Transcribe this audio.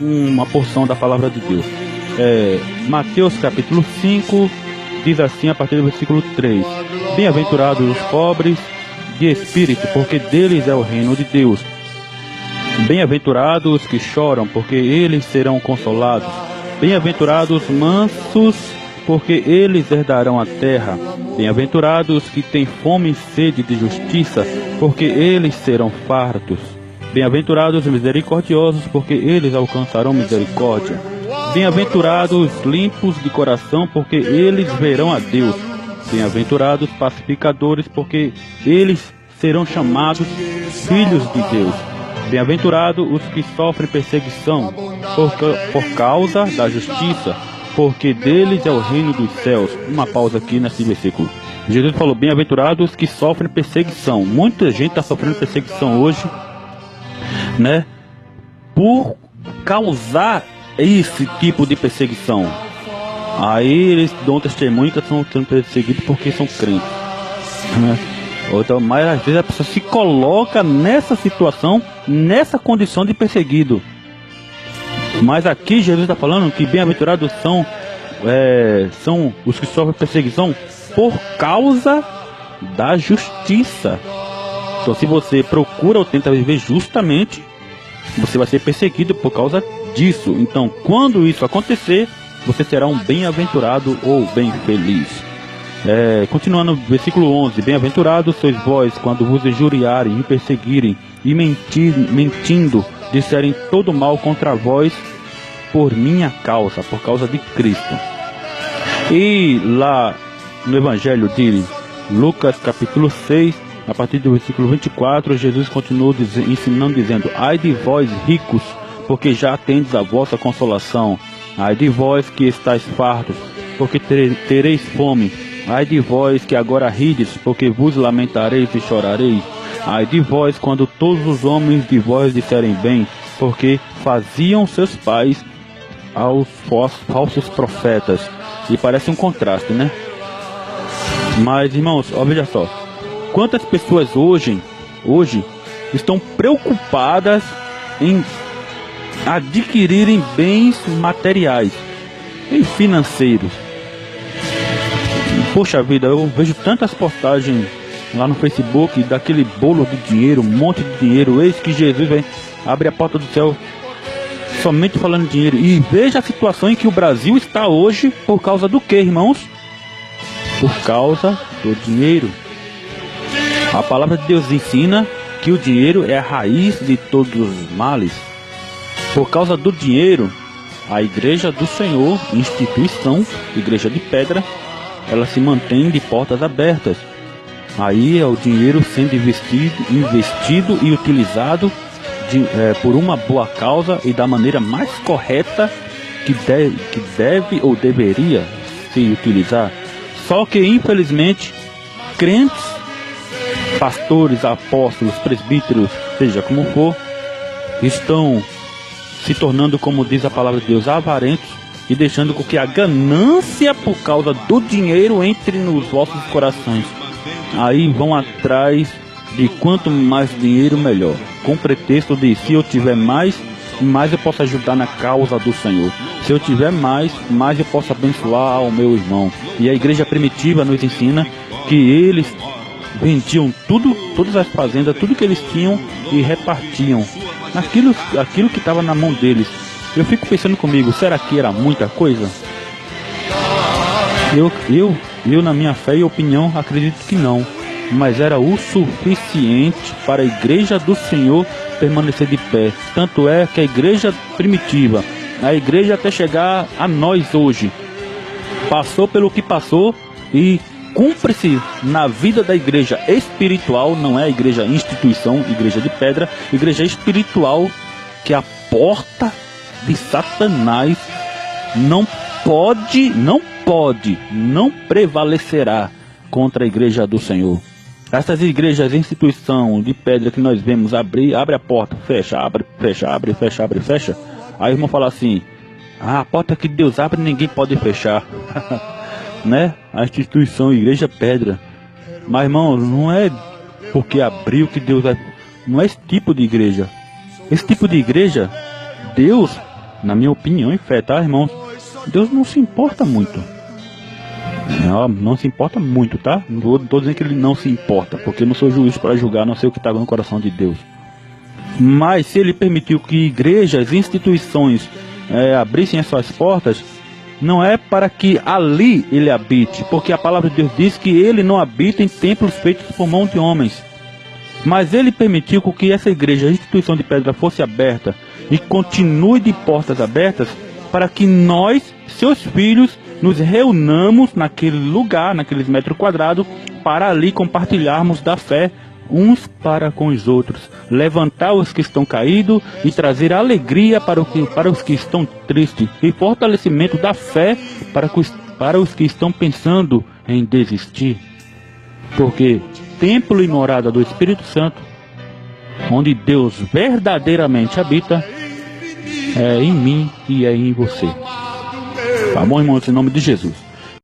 uma porção da palavra de Deus. Mateus capítulo 5 diz assim a partir do versículo 3: Bem-aventurados os pobres de espírito, porque deles é o reino de Deus. Bem-aventurados os que choram, porque eles serão consolados. Bem-aventurados os mansos, porque eles herdarão a terra. Bem-aventurados os que têm fome e sede de justiça, porque eles serão fartos. Bem-aventurados os misericordiosos, porque eles alcançarão misericórdia. Bem-aventurados os limpos de coração, porque eles verão a Deus. Bem-aventurados os pacificadores, porque eles serão chamados filhos de Deus. Bem-aventurados os que sofrem perseguição por causa da justiça, porque deles é o reino dos céus. Uma pausa aqui nesse versículo. Jesus falou: bem-aventurados os que sofrem perseguição. Muita gente está sofrendo perseguição hoje, né? Por causar esse tipo de perseguição. Aí eles dão testemunho que estão sendo perseguidos porque são crentes, né? Então, mas às vezes a pessoa se coloca nessa situação, nessa condição de perseguido. Mas aqui Jesus está falando que bem-aventurados são os que sofrem perseguição por causa da justiça. Então, se você procura ou tenta viver justamente, você vai ser perseguido por causa disso. Então, quando isso acontecer, você será um bem-aventurado ou bem feliz. Continuando, versículo 11: Bem-aventurados sois vós quando vos injuriarem e perseguirem e mentindo disserem todo mal contra vós por minha causa, por causa de Cristo. E lá no Evangelho de Lucas capítulo 6, a partir do versículo 24, Jesus continuou ensinando, dizendo: Ai de vós ricos, porque já tendes a vossa consolação. Ai de vós que estáis fartos, porque tereis fome. Ai de vós que agora rides, porque vos lamentareis e chorareis. Ai de vós quando todos os homens de vós disserem bem, porque faziam seus pais aos falsos profetas. E parece um contraste, né? Mas, irmãos, veja só. Quantas pessoas hoje estão preocupadas em adquirirem bens materiais e financeiros? Poxa vida, eu vejo tantas postagens lá no Facebook daquele bolo de dinheiro, um monte de dinheiro. Eis que Jesus vem, abre a porta do céu somente falando de dinheiro. E veja a situação em que o Brasil está hoje. Por causa do que, irmãos? Por causa do dinheiro. A palavra de Deus ensina que o dinheiro é a raiz de todos os males. Por causa do dinheiro, a Igreja do Senhor, instituição, Igreja de Pedra, ela se mantém de portas abertas. Aí é o dinheiro sendo investido e utilizado por uma boa causa e da maneira mais correta que deve ou deveria se utilizar. Só que, infelizmente, crentes, pastores, apóstolos, presbíteros, seja como for, estão se tornando, como diz a palavra de Deus, avarentos, e deixando com que a ganância por causa do dinheiro entre nos vossos corações. Aí vão atrás de quanto mais dinheiro, melhor. Com pretexto de, se eu tiver mais eu posso ajudar na causa do Senhor. Se eu tiver mais eu posso abençoar o meu irmão. E a igreja primitiva nos ensina que eles vendiam tudo, todas as fazendas, tudo que eles tinham, e repartiam aquilo que estava na mão deles. Eu fico pensando comigo, será que era muita coisa? Eu na minha fé e opinião acredito que não, mas era o suficiente para a igreja do Senhor permanecer de pé. Tanto é que a igreja primitiva, a igreja até chegar a nós hoje, passou pelo que passou e cumpre-se na vida da igreja espiritual. Não é a igreja instituição, igreja de pedra, igreja espiritual, que a porta de Satanás não prevalecerá contra a igreja do Senhor. Essas igrejas, instituição de pedra que nós vemos abre a porta, fecha, abre, fecha, abre, fecha, abre, fecha. Aí o irmão fala assim: a porta que Deus abre ninguém pode fechar. Né? A instituição igreja pedra. Mas, irmão, não é porque abriu que Deus vai. Não é esse tipo de igreja. Esse tipo de igreja, Deus Na minha opinião e fé, tá, irmãos? Deus não se importa muito. Não se importa muito, tá? Não tô dizendo que ele não se importa, porque eu não sou juiz para julgar, não sei o que está no coração de Deus. Mas se ele permitiu que igrejas, instituições abrissem as suas portas, não é para que ali ele habite, porque a palavra de Deus diz que ele não habita em templos feitos por mão de homens. Mas ele permitiu que essa igreja, a instituição de pedra, fosse aberta e continue de portas abertas para que nós, seus filhos, nos reunamos naquele lugar, naqueles metros quadrados, para ali compartilharmos da fé uns para com os outros, levantar os que estão caídos e trazer alegria para os que estão tristes e fortalecimento da fé para os que estão pensando em desistir. Porque templo e morada do Espírito Santo, onde Deus verdadeiramente habita, é em mim e é em você. Tá bom, irmãos? Em nome de Jesus.